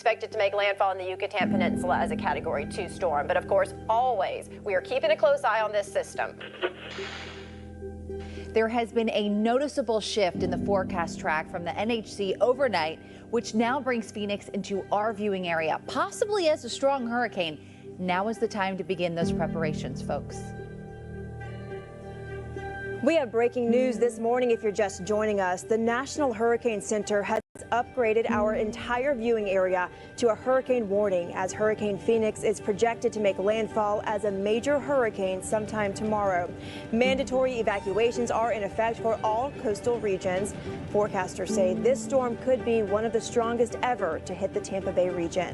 expected to make landfall in the Yucatan Peninsula as a Category 2 storm. But of course, always, we are keeping a close eye on this system. There has been a noticeable shift in the forecast track from the NHC overnight, which now brings Phoenix into our viewing area, possibly as a strong hurricane. Now is the time to begin those preparations, folks. We have breaking news this morning if you're just joining us. The National Hurricane Center has upgraded our entire viewing area to a hurricane warning as Hurricane Phoenix is projected to make landfall as a major hurricane sometime tomorrow. Mandatory evacuations are in effect for all coastal regions. Forecasters say this storm could be one of the strongest ever to hit the Tampa Bay region.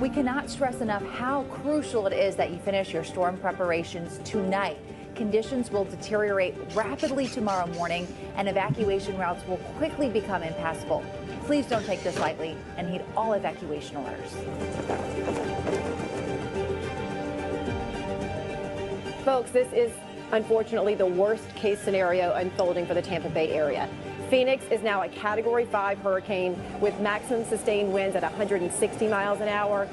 We cannot stress enough how crucial it is that you finish your storm preparations tonight. Conditions will deteriorate rapidly tomorrow morning and evacuation routes will quickly become impassable. Please don't take this lightly and heed all evacuation orders. Folks, this is unfortunately the worst case scenario unfolding for the Tampa Bay area. Phoenix is now a Category 5 hurricane with maximum sustained winds at 160 miles an hour.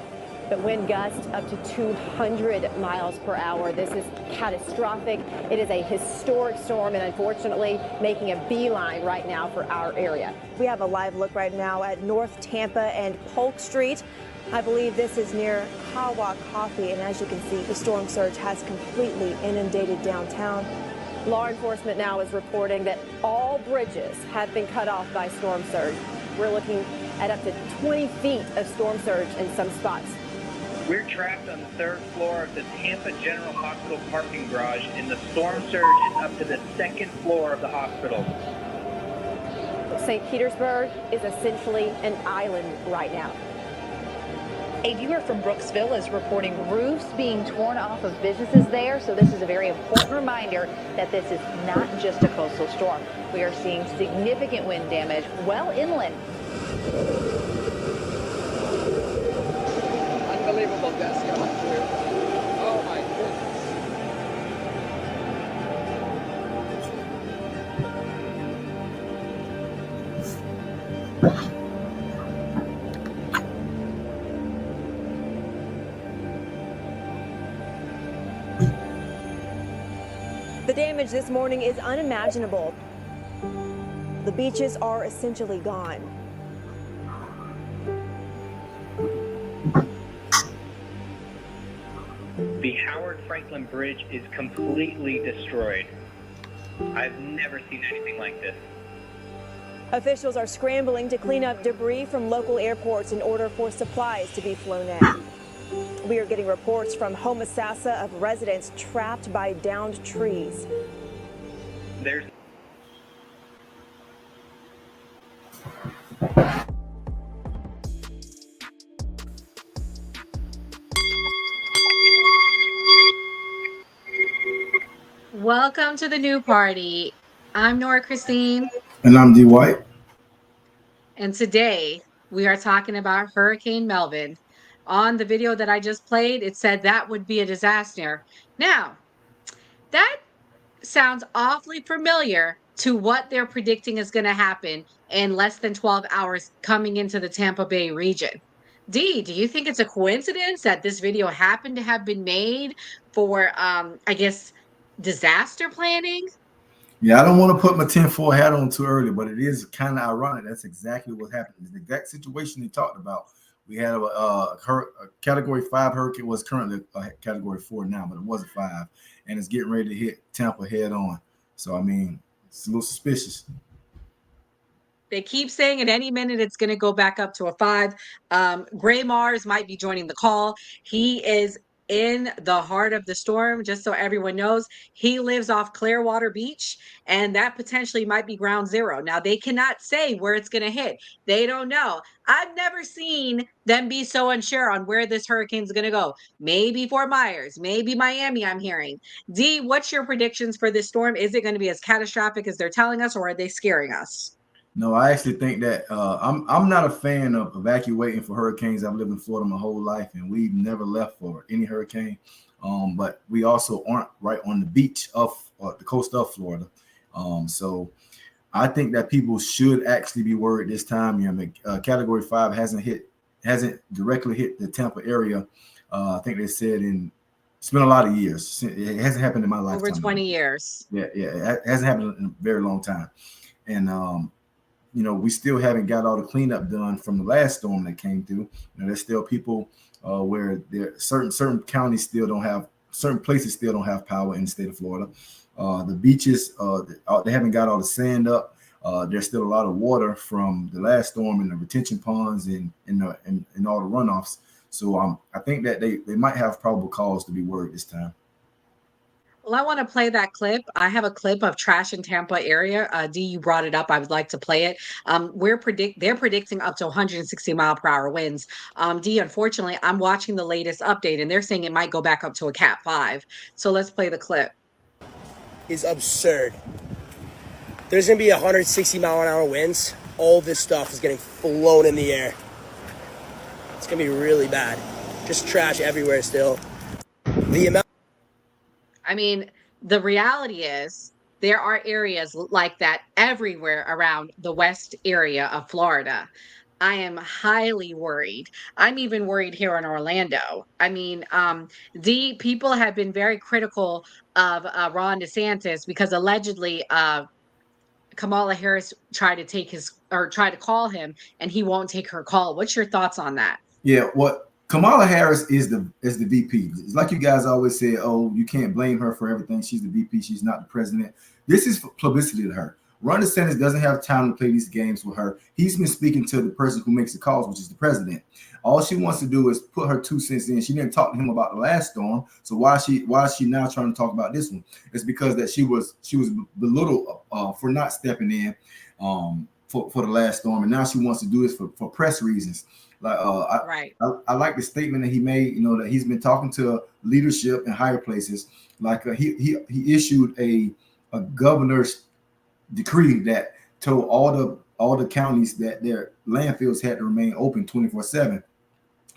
But wind gusts up to 200 miles per hour. This is catastrophic. It is a historic storm and unfortunately making a beeline right now for our area. We have a live look right now at North Tampa and Polk Street. I believe this is near Kawa Coffee, and as you can see, the storm surge has completely inundated downtown. Law enforcement now is reporting that all bridges have been cut off by storm surge. We're looking at up to 20 feet of storm surge in some spots. We're trapped on the third floor of the Tampa General Hospital parking garage, and the storm surge is up to the second floor of the hospital. St. Petersburg is essentially an island right now. A viewer from Brooksville is reporting roofs being torn off of businesses there, so this is a very important reminder that this is not just a coastal storm. We are seeing significant wind damage well inland. Unbelievable deaths coming through. Oh my goodness. The damage this morning is unimaginable. The beaches are essentially gone. The Howard Franklin Bridge is completely destroyed. I've never seen anything like this. Officials are scrambling to clean up debris from local airports in order for supplies to be flown in. We are getting reports from Homosassa of residents trapped by downed trees. There's Welcome to the new party. I'm Nora Christine. And I'm D. White. And today we are talking about Hurricane Melvin. On the video that I just played, it said that would be a disaster. Now, that sounds awfully familiar to what they're predicting is going to happen in less than 12 hours coming into the Tampa Bay region. Dee, do you think it's a coincidence that this video happened to have been made for, I guess, disaster planning? Yeah, I don't want to put my tinfoil hat on too early, but it is kind of ironic. That's exactly what happened. It's the exact situation he talked about. We had a Category 5 hurricane, was currently a Category 4 now, but it was a 5, and it's getting ready to hit Tampa head on. So, I mean, it's a little suspicious. They keep saying at any minute it's going to go back up to a 5. Gray Mars might be joining the call. He is in the heart of the storm, just so everyone knows. He lives off Clearwater Beach, and that potentially might be ground zero. Now, they cannot say where it's going to hit. They don't know. I've never seen them be so unsure on where this hurricane's going to go. Maybe Fort Myers, maybe Miami, I'm hearing. Dee, what's your predictions for this storm? Is it going to be as catastrophic as they're telling us, or are they scaring us? No, I actually think that I'm not a fan of evacuating for hurricanes. I've lived in Florida my whole life, and we've never left for any hurricane. But we also aren't right on the beach of the coast of Florida. So I think that people should actually be worried this time. You know, Category 5 hasn't hit hasn't directly hit the Tampa area. I think they said it's been a lot of years. It hasn't happened in my lifetime. Over 20 years. Yeah, it hasn't happened in a very long time. And we still haven't got all the cleanup done from the last storm that came through. There's still people where there certain counties still don't have, certain places still don't have power in the state of Florida. The beaches, they haven't got all the sand up. There's still a lot of water from the last storm in the retention ponds and all the runoffs. So I think that they might have probable cause to be worried this time. Well, I want to play that clip. I have a clip of trash in Tampa area. D, you brought it up. I would like to play it. They're predicting up to 160-mile-per-hour winds. D, unfortunately, I'm watching the latest update, and they're saying it might go back up to a Cat 5. So let's play the clip. Is absurd. There's going to be 160-mile-an-hour winds. All this stuff is getting flown in the air. It's going to be really bad. Just trash everywhere still. I mean, the reality is there are areas like that everywhere around the west area of Florida. I am highly worried. I'm even worried here in Orlando. I mean, people have been very critical of Ron DeSantis because allegedly Kamala Harris tried to call him and he won't take her call. What's your thoughts on that? Yeah, Kamala Harris is the VP. It's like you guys always say, oh, you can't blame her for everything. She's the VP. She's not the president. This is publicity to her. Ron DeSantis doesn't have time to play these games with her. He's been speaking to the person who makes the calls, which is the president. All she wants to do is put her 2 cents in. She didn't talk to him about the last storm. So why is she now trying to talk about this one? It's because that she was belittled for not stepping in for the last storm, and now she wants to do this for press reasons. Like I like the statement that he made, that he's been talking to leadership in higher places. Like he issued a governor's decree that told all the counties that their landfills had to remain open 24/7.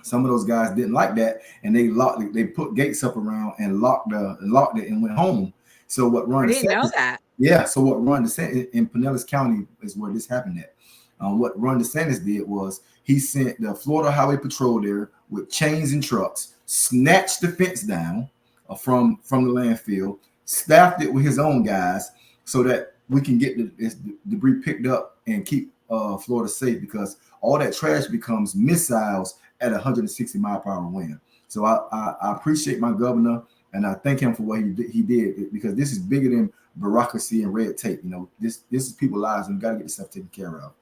Some of those guys didn't like that, and they put gates up around and locked it and went home. So what Ron I didn't know that. Yeah, so what Ron DeSantis in Pinellas County is where this happened at. What Ron DeSantis did was he sent the Florida Highway Patrol there with chains and trucks, snatched the fence down from the landfill, staffed it with his own guys so that we can get the debris picked up and keep Florida safe, because all that trash becomes missiles at 160-mile-per-hour wind. So I appreciate my governor, and I thank him for what he did, because this is bigger than bureaucracy and red tape. This is people's lives, and we got to get this stuff taken care of.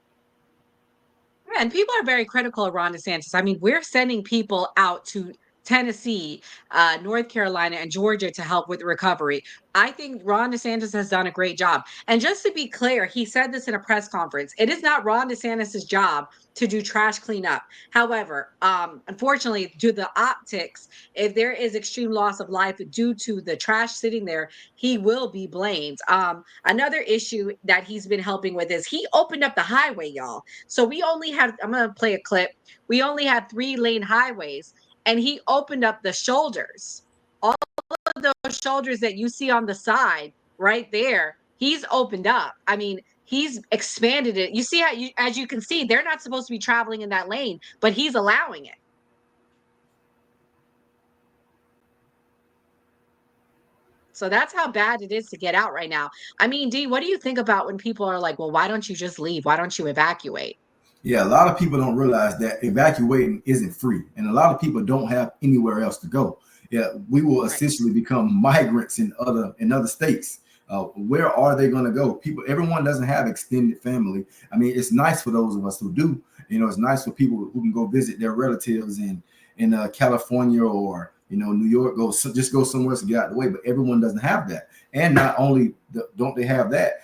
And people are very critical of Ron DeSantis. I mean, we're sending people out to Tennessee, North Carolina, and Georgia to help with recovery. I think Ron DeSantis has done a great job. And just to be clear, he said this in a press conference. It is not Ron DeSantis' job to do trash cleanup. However, unfortunately, due to the optics, if there is extreme loss of life due to the trash sitting there, he will be blamed. Another issue that he's been helping with is he opened up the highway, y'all. So we only have, I'm going to play a clip. We only have 3-lane highways, and he opened up the shoulders. All of those shoulders that you see on the side right there, he's opened up. I mean, he's expanded it. You see how, as you can see, they're not supposed to be traveling in that lane, but he's allowing it. So that's how bad it is to get out right now. I mean, D, what do you think about when people are like, well, why don't you just leave? Why don't you evacuate? Yeah, a lot of people don't realize that evacuating isn't free, and a lot of people don't have anywhere else to go. Yeah, we will essentially become migrants in other states. Where are they going to go? Everyone doesn't have extended family. I mean, it's nice for those of us who do. It's nice for people who can go visit their relatives in California or New York. Just go somewhere else to get out of the way. But everyone doesn't have that. And not only don't they have that,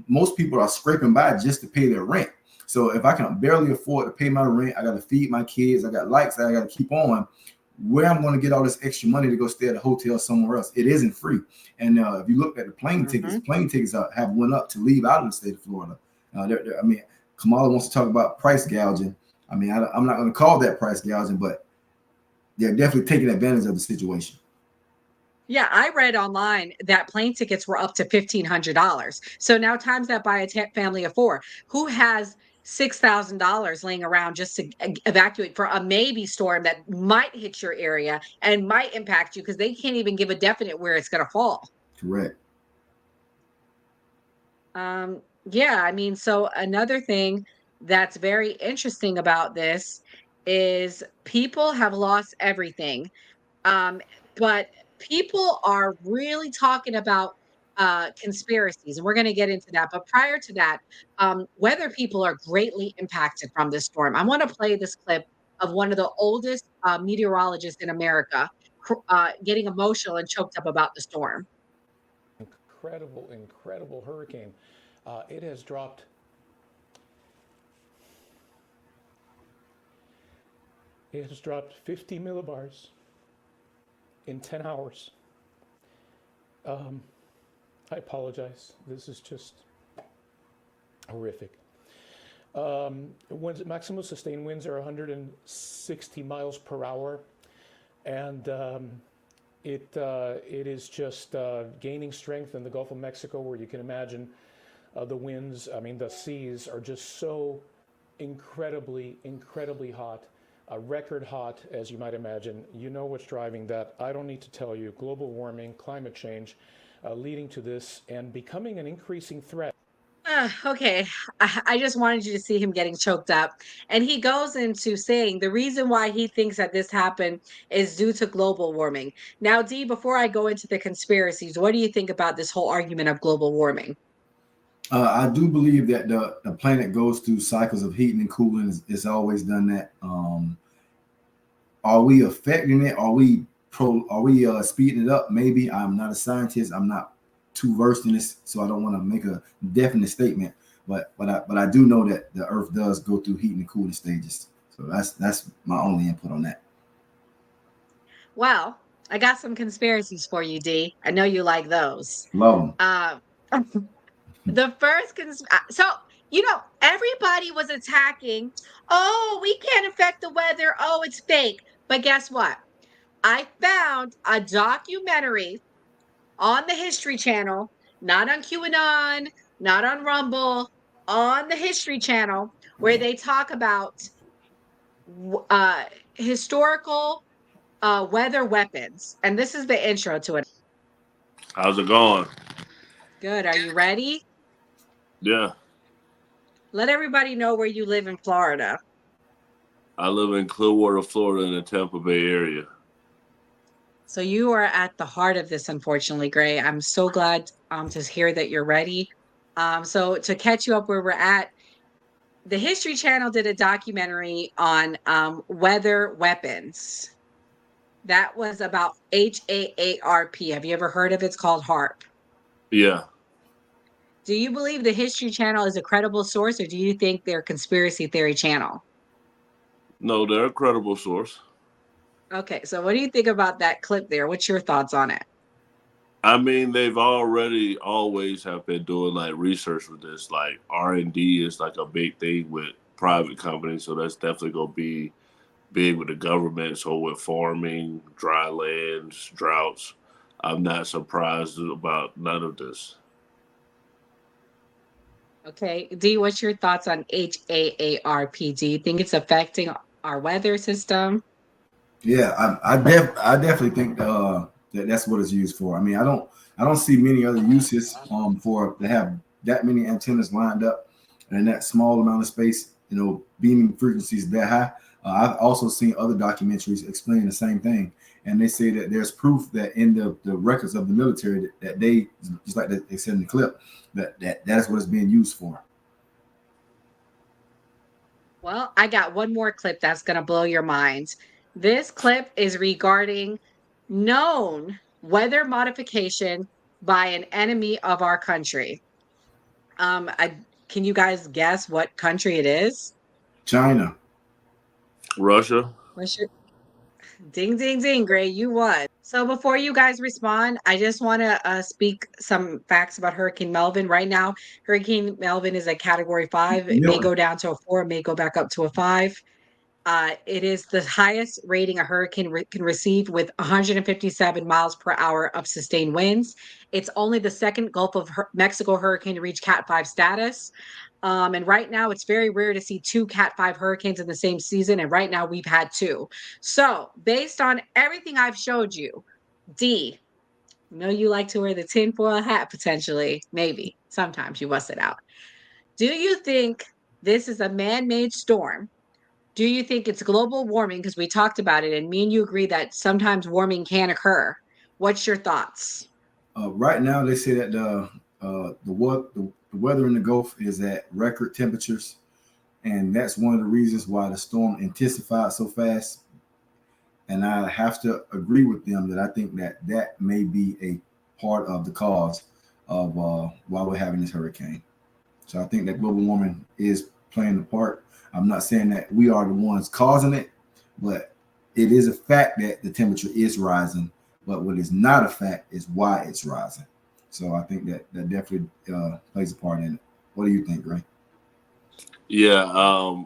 most people are scraping by just to pay their rent. So if I can barely afford to pay my rent, I got to feed my kids, I got lights that I got to keep on. Where I'm going to get all this extra money to go stay at a hotel somewhere else? It isn't free. And if you look at the plane tickets have went up to leave out of the state of Florida. I mean, Kamala wants to talk about price gouging. I mean, I'm not going to call that price gouging, but they're definitely taking advantage of the situation. Yeah, I read online that plane tickets were up to $1,500. So now times that by a family of 4, who has $6,000 laying around just to evacuate for a maybe storm that might hit your area and might impact you because they can't even give a definite where it's going to fall. Correct. Yeah, I mean, so another thing that's very interesting about this is people have lost everything. Um, but people are really talking about conspiracies, and we're going to get into that. But prior to that, weather people are greatly impacted from this storm. I want to play this clip of one of the oldest meteorologists in America getting emotional and choked up about the storm. Incredible hurricane. It has dropped. It has dropped 50 millibars in 10 hours. I apologize. This is just horrific. Maximum sustained winds are 160 miles per hour, and it is just gaining strength in the Gulf of Mexico, where you can imagine the winds. I mean, the seas are just so incredibly hot. Record hot, as you might imagine. You know what's driving that. I don't need to tell you. Global warming, climate change, leading to this and becoming an increasing threat. Okay, I just wanted you to see him getting choked up. And he goes into saying the reason why he thinks that this happened is due to global warming. Now, Dee, before I go into the conspiracies, what do you think about this whole argument of global warming? I do believe that the planet goes through cycles of heating and cooling. It's always done that. Are we affecting it? Are we speeding it up? Maybe. I'm not a scientist. I'm not too versed in this, so I don't want to make a definite statement. But I do know that the Earth does go through heating and cooling stages. So that's my only input on that. Well, I got some conspiracies for you, Dee. I know you like those. Love them. The first so everybody was attacking. Oh, we can't affect the weather. Oh, it's fake. But guess what? I found a documentary on the History Channel, not on QAnon, not on Rumble, on the History Channel, where they talk about historical weather weapons. And this is the intro to it. How's it going? Good. Are you ready? Yeah. Let everybody know where you live in Florida. I live in Clearwater, Florida, in the Tampa Bay area. So you are at the heart of this, unfortunately, Gray. I'm so glad to hear that you're ready. So to catch you up where we're at, the History Channel did a documentary on weather weapons. That was about HAARP. Have you ever heard of it? It's called HARP. Yeah. Do you believe the History Channel is a credible source, or do you think they're a conspiracy theory channel? No, they're a credible source. Okay, so what do you think about that clip there? What's your thoughts on it? I mean, they've always have been doing like research with this. Like R&D is like a big thing with private companies, so that's definitely gonna be big with the government. So with farming, dry lands, droughts, I'm not surprised about none of this. Okay, Dee, what's your thoughts on HAARP? Do you think it's affecting our weather system? Yeah, I definitely think that's what it's used for. I mean, I don't see many other uses for to have that many antennas lined up in that small amount of space. Beaming frequencies that high. I've also seen other documentaries explaining the same thing, and they say that there's proof that in the records of the military that they, just like they said in the clip, that's what it's being used for. Well, I got one more clip that's going to blow your minds. This clip is regarding known weather modification by an enemy of our country. Can you guys guess what country it is? China. Russia. Ding, ding, ding, Gray, you won. So before you guys respond, I just want to speak some facts about Hurricane Melvin. Right now, Hurricane Melvin is a Category 5. It may go down to a 4, it may go back up to a 5. It is the highest rating a hurricane can receive with 157 miles per hour of sustained winds. It's only the second Gulf of Mexico hurricane to reach Cat 5 status. And right now, it's very rare to see 2 Cat 5 hurricanes in the same season. And right now, we've had 2. So, based on everything I've showed you, D, I know you like to wear the tinfoil hat potentially. Maybe. Sometimes you bust it out. Do you think this is a man made storm? Do you think it's global warming? Because we talked about it, and me and you agree that sometimes warming can occur. What's your thoughts? Right now, they say that the weather in the Gulf is at record temperatures, and that's one of the reasons why the storm intensified so fast. And I have to agree with them that I think that that may be a part of the cause of why we're having this hurricane. So I think that global warming is playing a part. I'm not saying that we are the ones causing it, but it is a fact that the temperature is rising. But what is not a fact is why it's rising. So I think that definitely plays a part in it. What do you think, Ray? Yeah,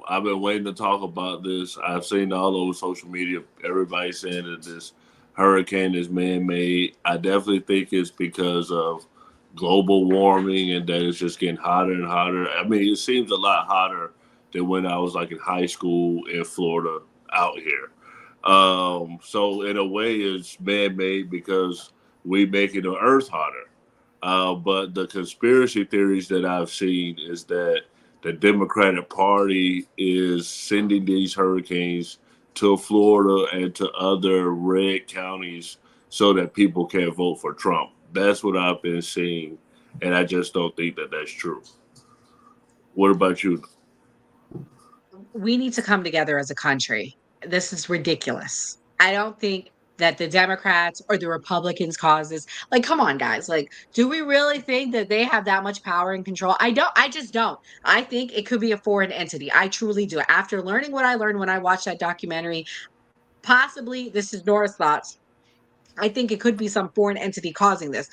I've been waiting to talk about this. I've seen all over social media everybody saying that this hurricane is man-made. I definitely think it's because of global warming and that it's just getting hotter and hotter. I mean, it seems a lot hotter than when I was like in high school in Florida out here. So in a way, it's man-made because we making the earth hotter. But the conspiracy theories that I've seen is that the Democratic Party is sending these hurricanes to Florida and to other red counties so that people can't vote for Trump. That's what I've been seeing, and I just don't think that that's true. What about you? We need to come together as a country. This is ridiculous. I don't think that the Democrats or the Republicans cause this. Like, come on, guys. Like, do we really think that they have that much power and control? I just don't. I think it could be a foreign entity. I truly do. After learning what I learned when I watched that documentary, possibly this is Nora's thoughts. I think it could be some foreign entity causing this.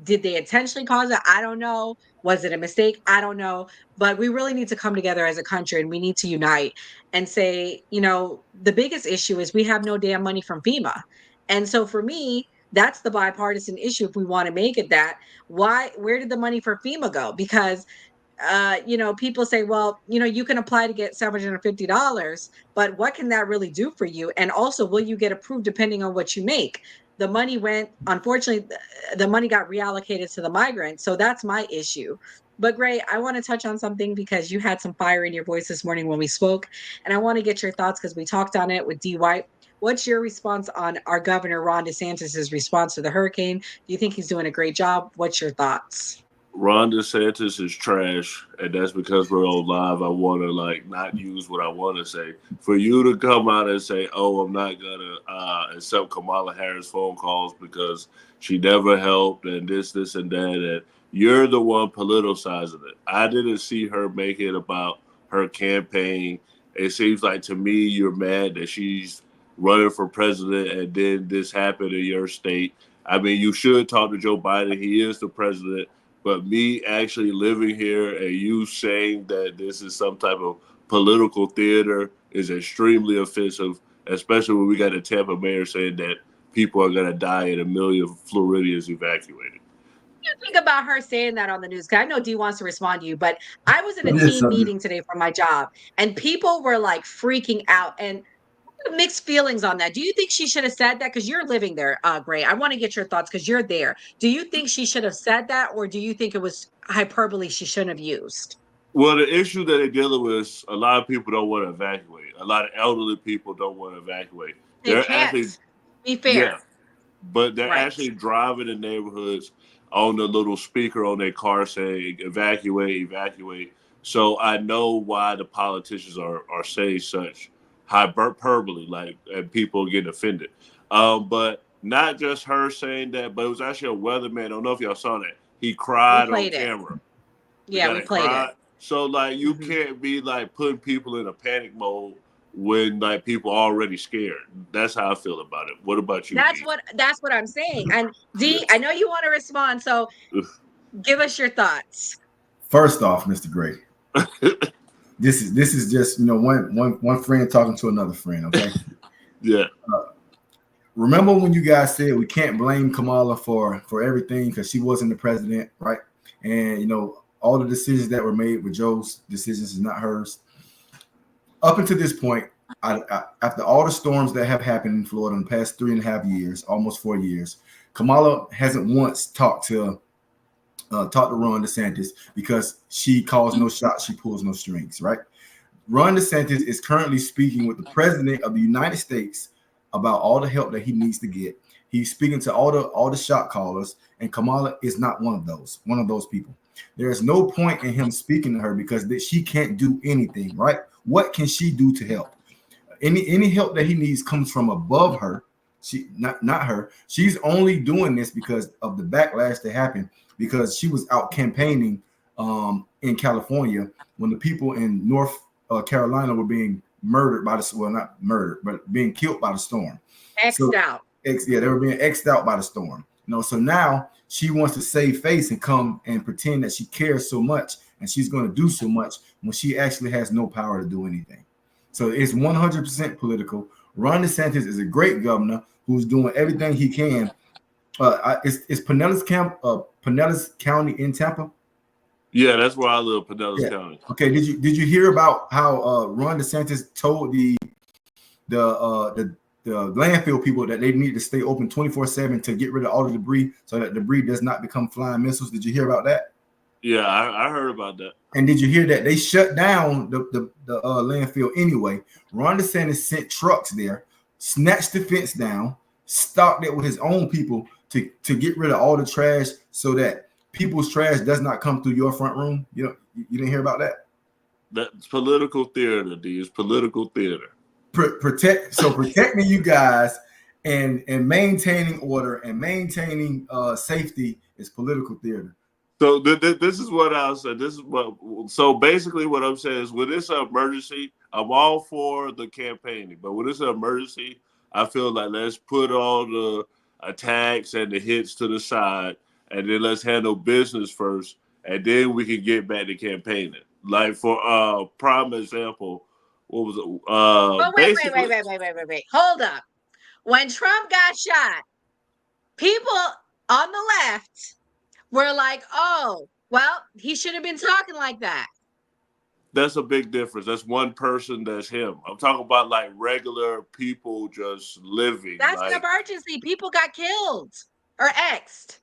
Did they intentionally cause it? I don't know. Was it a mistake? I don't know. But we really need to come together as a country and we need to unite and say, the biggest issue is we have no damn money from FEMA. And so for me, that's the bipartisan issue if we want to make it that. Where did the money for FEMA go? Because people say, well, you can apply to get $750, but what can that really do for you? And also, will you get approved depending on what you make? The money went, unfortunately, the money got reallocated to the migrants. So that's my issue. But Gray, I want to touch on something because you had some fire in your voice this morning when we spoke. And I want to get your thoughts because we talked on it with D. White. What's your response on our governor, Ron DeSantis' response to the hurricane? Do you think he's doing a great job? What's your thoughts? Ron DeSantis is trash, and that's because we're on live. I want to not use what I want to say. For you to come out and say, "Oh, I'm not gonna accept Kamala Harris phone calls because she never helped," and this, and that, and you're the one politicizing it. I didn't see her make it about her campaign. It seems like to me you're mad that she's running for president, and then this happened in your state. I mean, you should talk to Joe Biden. He is the president. But me actually living here and you saying that this is some type of political theater is extremely offensive, especially when we got a Tampa mayor saying that people are going to die and 1 million Floridians evacuated. You think about her saying that on the news? Because I know Dee wants to respond to you, but I was in a Yes, team I do. meeting today for my job, and people were like freaking out and mixed feelings on that. Do you think she should have said that? Because you're living there, Gray. I want to get your thoughts because you're there. Do you think she should have said that, or do you think it was hyperbole she shouldn't have used? Well, the issue that they're dealing with is a lot of people don't want to evacuate. A lot of elderly people don't want to evacuate. They They're can't actually, be yeah, fair. but they're Right. actually driving in neighborhoods on the little speaker on their car saying evacuate, evacuate. So I know why the politicians are saying such hyperbole, and people getting offended. But not just her saying that, but it was actually a weatherman. I don't know if y'all saw that. He We cried on played it. camera. The Yeah, guy we that played it. cried. So you Mhm. can't be putting people in a panic mode when people are already scared. That's how I feel about it. What about you, That's D? what I'm saying. And Yeah. Dee, I know you want to respond, so give us your thoughts. First off, Mr. Gray, this is just one friend talking to another friend. Okay. Yeah. Remember when you guys said we can't blame Kamala for everything because she wasn't the president, right? And all the decisions that were made were Joe's decisions, is not hers. Up until this point, after all the storms that have happened in Florida in the past 3.5 years, almost 4 years, Kamala hasn't once talked to Ron DeSantis because she calls no shots, she pulls no strings, right? Ron DeSantis is currently speaking with the president of the United States about all the help that he needs to get. He's speaking to all the shot callers, and Kamala is not one of those people. There is no point in him speaking to her because she can't do anything, right? What can she do to help? Any help that he needs comes from above her. She not her. She's only doing this because of the backlash that happened because she was out campaigning in California when the people in North Carolina were being murdered by not murdered, but being killed by the storm. X'd out. They were being X'd out by the storm. So now she wants to save face and come and pretend that she cares so much and she's going to do so much when she actually has no power to do anything. So it's 100% political. Ron DeSantis is a great governor who's doing everything he can. Is Pinellas County in Tampa? Yeah, that's where I live, Pinellas County. Okay, did you hear about how Ron DeSantis told the landfill people that they need to stay open 24/7 to get rid of all the debris so that debris does not become flying missiles? Did you hear about that? Yeah, I heard about that. And did you hear that they shut down the landfill anyway? Ron DeSantis sent trucks there, snatched the fence down, stocked it with his own people to get rid of all the trash so that people's trash does not come through your front room. You didn't hear about that? That's political theater, D. It's political theater. Protecting you guys and maintaining order and maintaining safety is political theater. So this is what I'll say. So basically what I'm saying is when it's an emergency, I'm all for the campaigning. But when it's an emergency, I feel like let's put all the attacks and the hits to the side, and then let's handle business first, and then we can get back to campaigning. Like for prime example, what was it? Wait. Hold up. When Trump got shot, people on the left were like, oh, well, he should have been talking like that. That's a big difference. That's one person, that's him. I'm talking about like regular people just living. That's an emergency. People got killed or X'd.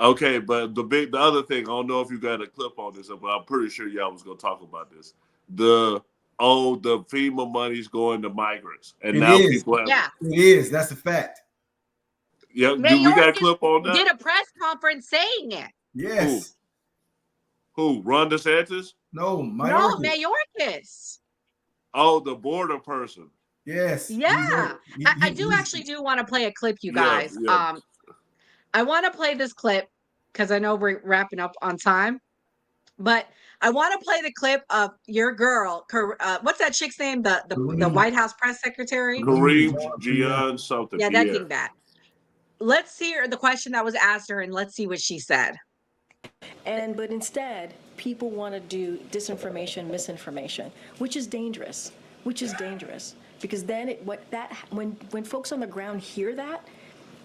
Okay, but the other thing, I don't know if you got a clip on this, but I'm pretty sure y'all was gonna talk about this. The FEMA money's going to migrants. And now people have it is. That's a fact. Yeah, we got a clip on that? Did a press conference saying it. Yes. Who? Ron DeSantis? No, Mayorkas. Oh, the border person. Yes. Yeah. I do want to play a clip, you guys. Yeah. I want to play this clip because I know we're wrapping up on time. But I want to play the clip of your girl. What's that chick's name? The White House press secretary? Kareem Jean something. Yeah, that thing that. Let's see the question that was asked her and let's see what she said. But instead, people want to do disinformation, misinformation, which is dangerous. Because then when folks on the ground hear that,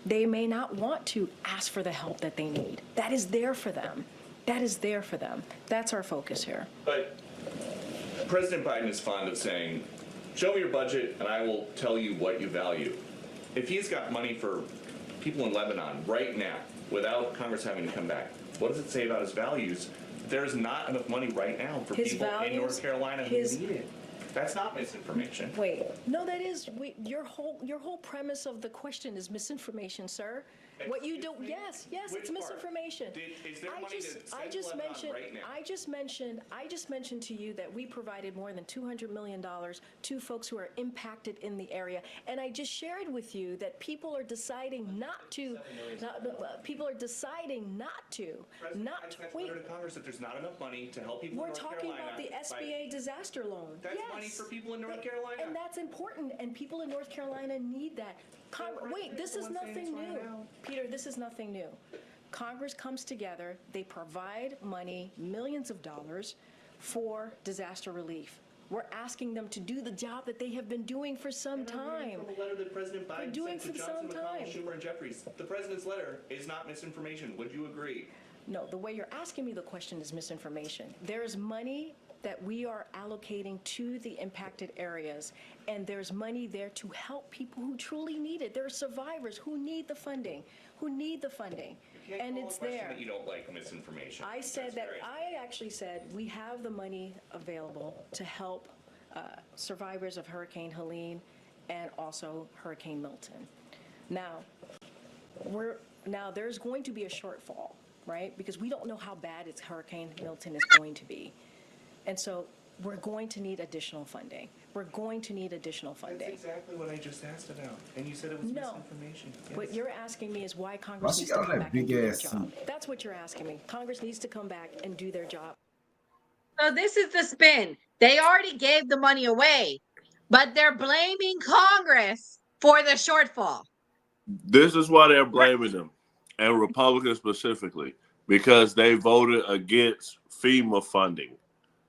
they may not want to ask for the help that they need. That is there for them. That's our focus here. But President Biden is fond of saying, show me your budget and I will tell you what you value. If he's got money for people in Lebanon right now, without Congress having to come back, what does it say about his values? There's not enough money right now for people in North Carolina who need it. That's not misinformation. Wait, no, that is your whole premise of the question is misinformation, sir. What you do? Yes, it's misinformation. Is there money to send Lebanon right now? I just mentioned to you that we provided more than $200 million to folks who are impacted in the area, and I just shared with you that people are deciding not to. People are deciding not to. Wait. To Congress that there's not enough money to help people. We're in North talking Carolina about the SBA disaster loan. That's money for people in North Carolina, and that's important. And people in North Carolina need that. Wait, this is nothing new. Peter, this is nothing new. Congress comes together, they provide money, millions of dollars, for disaster relief. We're asking them to do the job that they have been doing for some time. From a letter that President Biden sent to Johnson, McConnell, Schumer, and Jeffries. The president's letter is not misinformation. Would you agree? No, the way you're asking me the question is misinformation. There's money that we are allocating to the impacted areas, and there's money there to help people who truly need it. There are survivors who need the funding, and it's there. That you don't like misinformation. I said that, I actually said we have the money available to help survivors of Hurricane Helene and also Hurricane Milton. Now, there's going to be a shortfall, right? Because we don't know how bad Hurricane Milton is going to be. And so we're going to need additional funding. That's exactly what I just asked about. And you said it was misinformation. Yes. What you're asking me is why Congress needs to come back and do their job. That's what you're asking me. Congress needs to come back and do their job. So this is the spin. They already gave the money away, but they're blaming Congress for the shortfall. This is why they're blaming them, and Republicans specifically, because they voted against FEMA funding.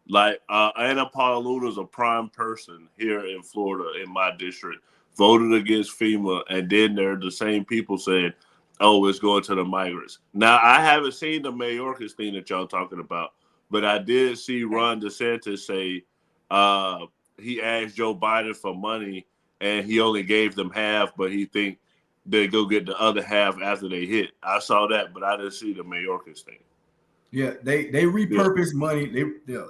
Like Anna Paolucci is a prime person here in Florida, in my district, voted against FEMA, and then they're the same people saying, "Oh, it's going to the migrants." Now, I haven't seen the Mayorkas thing that y'all talking about, but I did see Ron DeSantis say he asked Joe Biden for money, and he only gave them half, but he think they go get the other half after they hit. I saw that, but I didn't see the Mayorkas thing. Yeah, they repurposed money.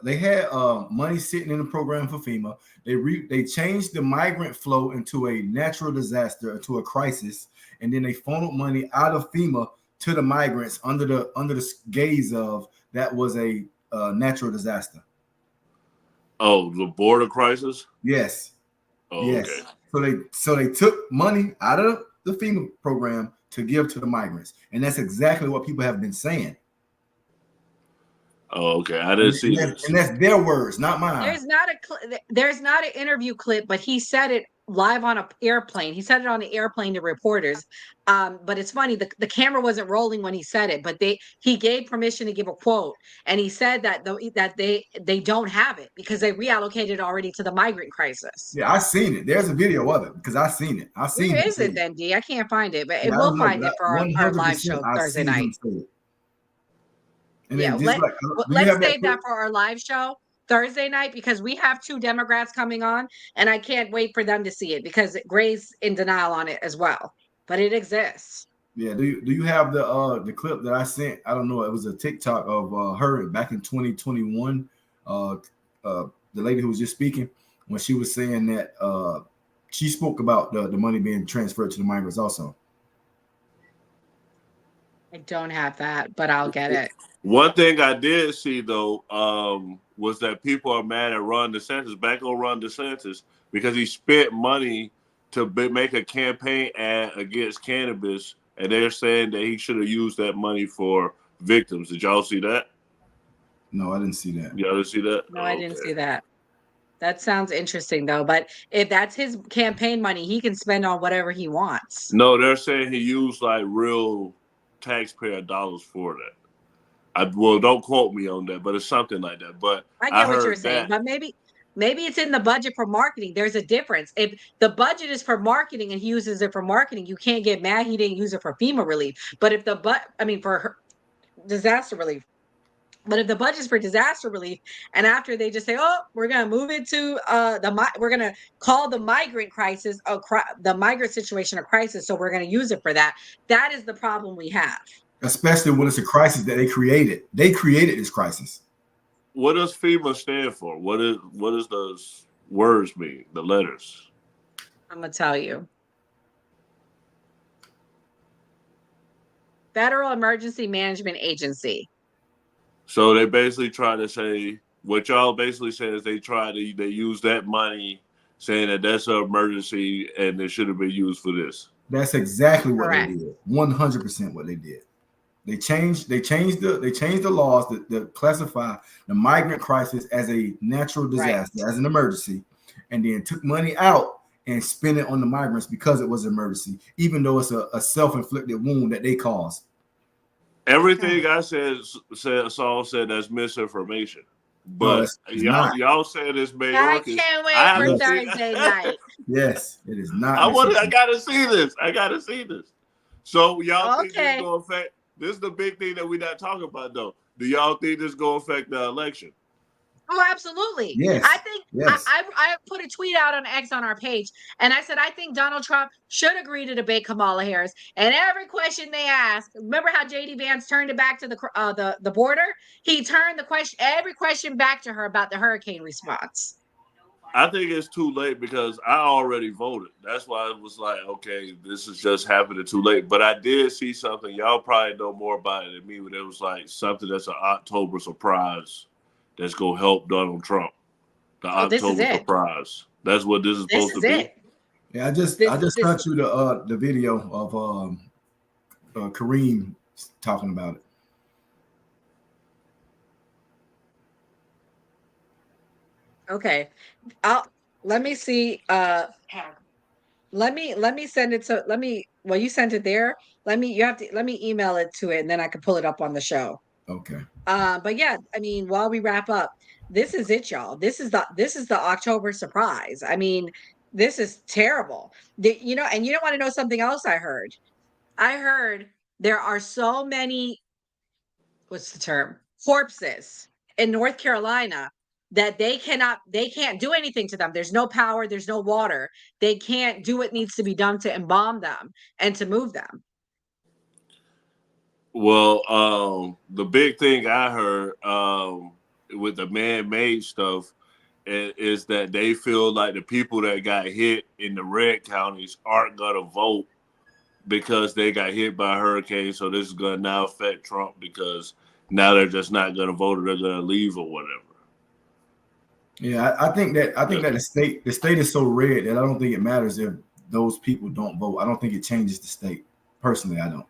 They had money sitting in the program for FEMA. They changed the migrant flow into a natural disaster, to a crisis, and then they funneled money out of FEMA to the migrants under the gaze of that was a natural disaster. Oh, the border crisis? Yes. Oh, yes. Okay. So they took money out of the FEMA program to give to the migrants, and that's exactly what people have been saying. Oh, okay. I didn't see this. And that's their words, not mine. There's not an interview clip, but he said it live on an airplane. He said it on an airplane to reporters. But it's funny, the camera wasn't rolling when he said it, but he gave permission to give a quote, and he said that they don't have it because they reallocated already to the migrant crisis. Yeah, I seen it. There's a video of it because I seen it. Where is it then, D? I can't find it, but we'll find it for our live show Thursday night. Yeah, let's save that for our live show Thursday night because we have 2 Democrats coming on, and I can't wait for them to see it because Gray's in denial on it as well. But it exists. Yeah. Do you have the clip that I sent? I don't know. It was a TikTok of her back in 2021. The lady who was just speaking when she was saying that she spoke about the money being transferred to the migrants also. I don't have that, but I'll get it. One thing I did see, though, was that people are mad at Ron DeSantis, back on Ron DeSantis, because he spent money to make a campaign ad against cannabis, and they're saying that he should have used that money for victims. Did y'all see that? No, I didn't see that. Y'all didn't see that? No, I didn't see that. That sounds interesting, though. But if that's his campaign money, he can spend on whatever he wants. No, they're saying he used, like, real taxpayer dollars for that. Well, don't quote me on that, but it's something like that. But I get what you're saying, but maybe it's in the budget for marketing. There's a difference. If the budget is for marketing and he uses it for marketing, you can't get mad he didn't use it for FEMA relief. But if for disaster relief. But if the budget's for disaster relief, and after they just say, "Oh, we're gonna move it to we're gonna call the migrant crisis the migrant situation a crisis, so we're gonna use it for that." That is the problem we have. Especially when it's a crisis that they created. They created this crisis. What does FEMA stand for? What does those words mean? The letters. I'm gonna tell you. Federal Emergency Management Agency. So they basically try to say what y'all basically said is they use that money saying that that's an emergency and it should have been used for this. That's exactly what they did. 100% what they did. They changed the laws that classify the migrant crisis as a natural disaster, as an emergency, and then took money out and spent it on the migrants because it was an emergency, even though it's a self-inflicted wound that they caused. Everything I Saul said that's misinformation. But no, y'all said it's Mayorkas. I can't wait for Thursday night. Yes, it is not. I gotta see this. So y'all think this is the big thing that we're not talking about, though. Do y'all think this is going to affect the election? Oh, absolutely. Yes. I think Yes. I put a tweet out on X on our page, and I said I think Donald Trump should agree to debate Kamala Harris. And every question they ask, remember how JD Vance turned it back to the border? He turned every question back to her about the hurricane response. I think it's too late because I already voted. That's why it was like, okay, this is just happening too late. But I did see something. Y'all probably know more about it than me, but it was like something that's an October surprise that's going to help Donald Trump. The October surprise. That's what this is supposed to be. Yeah, I just sent you the video of Kareem talking about it. Okay, let me see. Let me send it to well, you sent it there. Let me email it to it, and then I can pull it up on the show. Okay. But yeah, I mean, while we wrap up, this is it, y'all. This is the October surprise. I mean, this is terrible. And you don't want to know something else I heard? I heard there are so many, what's the term? Corpses in North Carolina that they can't do anything to them. There's no power, there's no water. They can't do what needs to be done to embalm them and to move them. Well, the big thing I heard with the man-made stuff is that they feel like the people that got hit in the red counties aren't going to vote because they got hit by a hurricane. So this is going to now affect Trump because now they're just not going to vote or they're going to leave or whatever. Yeah, I think that the state is so red that I don't think it matters if those people don't vote. I don't think it changes the state. Personally, I don't.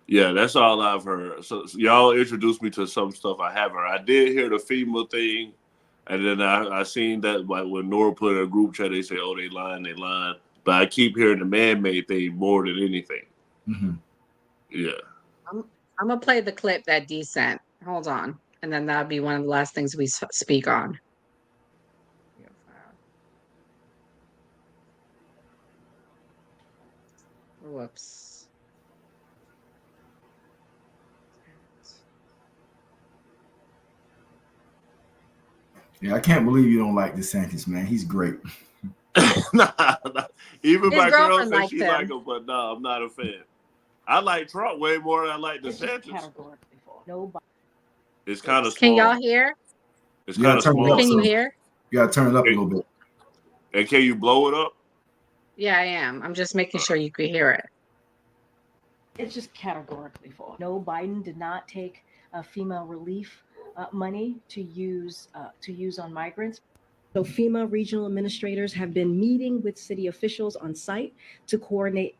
Yeah, that's all I've heard. So y'all introduced me to some stuff I haven't heard. I did hear the FEMA thing, and then I seen that like when Nora put in a group chat, they say, "Oh, they lying." But I keep hearing the man-made thing more than anything. Mm-hmm. Yeah. I'm gonna play the clip that D sent. Hold on, and then that'll be one of the last things we speak on. Whoops. Yeah, I can't believe you don't like DeSantis, man. He's great. Nah. Even His my girl said likes she him. like him, but no, I'm not a fan. I like Trump way more than I like DeSantis. It's kind of small. Can y'all hear? It's kind of small. Can you hear? You gotta turn it up a little bit. And can you blow it up? Yeah, I am. I'm just making sure you can hear it. It's just categorically false. No, Biden did not take FEMA relief money to use on migrants. So FEMA regional administrators have been meeting with city officials on site to coordinate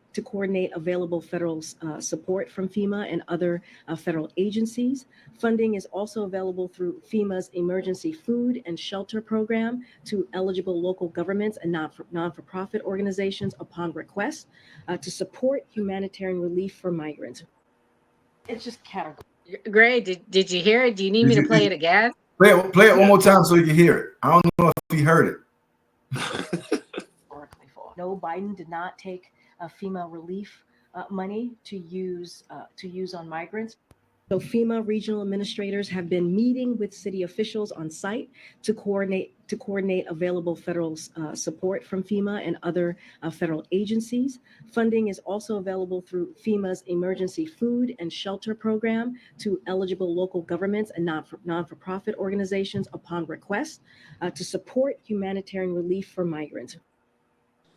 available federal support from FEMA and other federal agencies. Funding is also available through FEMA's emergency food and shelter program to eligible local governments and non-for-profit organizations upon request to support humanitarian relief for migrants. It's just category. Gray, did you hear it? Do you need me to play it again? Play it one more time so you can hear it. I don't know if you heard it. No, Biden did not take FEMA relief money to use on migrants. So FEMA regional administrators have been meeting with city officials on site to coordinate available federal support from FEMA and other federal agencies. Funding is also available through FEMA's emergency food and shelter program to eligible local governments and non-for-profit organizations upon request to support humanitarian relief for migrants.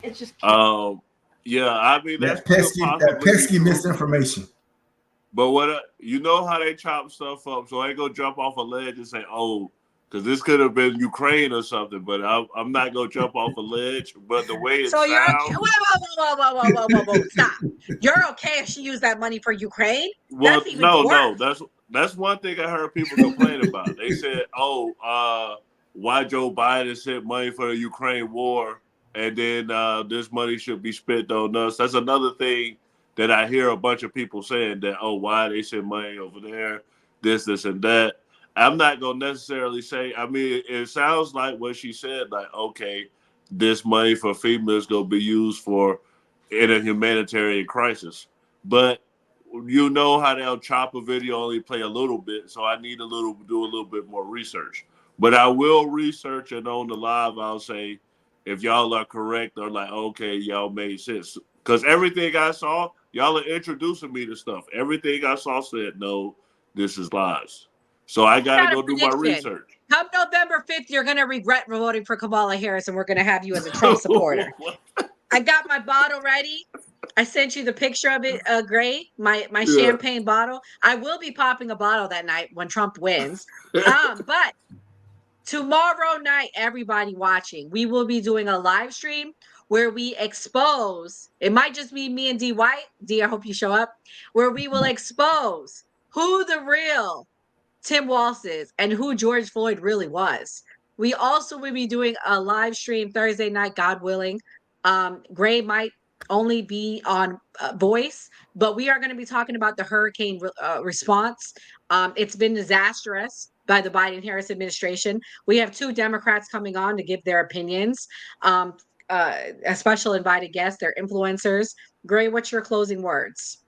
It's just yeah, I mean that's that pesky misinformation. But what you know how they chop stuff up, so I ain't gonna jump off a ledge and say, "Oh," because this could have been Ukraine or something. But I'm not gonna jump off a ledge. But the way it so sounds, you're okay. Whoa, stop. You're okay if she used that money for Ukraine? Well, that's even worse. That's one thing I heard people complain about. They said, "Oh, why Joe Biden sent money for the Ukraine war, and then this money should be spent on us." That's another thing that I hear a bunch of people saying that, "Oh, why they send money over there, this, and that." I'm not going to necessarily say, I mean, it sounds like what she said, like, okay, this money for FEMA is going to be used in a humanitarian crisis. But you know how they'll chop a video, only play a little bit. So I need do a little bit more research. But I will research, and on the live, I'll say, if y'all are correct, or like, okay, y'all made sense. Because everything I saw, y'all are introducing me to stuff. Everything I saw said, no, this is lies. So I got to go do my research. Come November 5th, you're going to regret voting for Kamala Harris, and we're going to have you as a Trump supporter. I got my bottle ready. I sent you the picture of it, Gray, my champagne bottle. I will be popping a bottle that night when Trump wins. But tomorrow night, everybody watching, we will be doing a live stream where we expose, it might just be me and D White. D, I hope you show up, where we will expose who the real Tim Walz is and who George Floyd really was. We also will be doing a live stream Thursday night, God willing. Gray might only be on voice, but we are going to be talking about the hurricane response. It's been disastrous by the Biden-Harris administration. We have 2 Democrats coming on to give their opinions. A special invited guest, they're influencers. Gray, what's your closing words?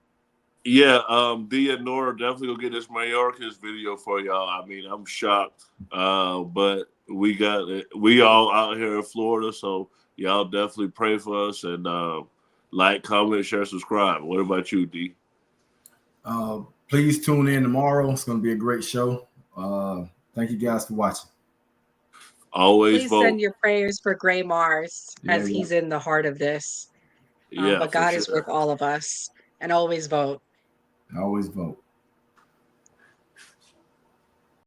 Yeah, D and Nora definitely gonna get this Mayorkas video for y'all. I mean, I'm shocked, but we all out here in Florida, so y'all definitely pray for us and like, comment, share, subscribe. What about you, D? Please tune in tomorrow. It's gonna be a great show. Thank you guys for watching. Always Please vote. send your prayers for Gray Mars as he's in the heart of this. But God is with all of us, and always vote. Always vote.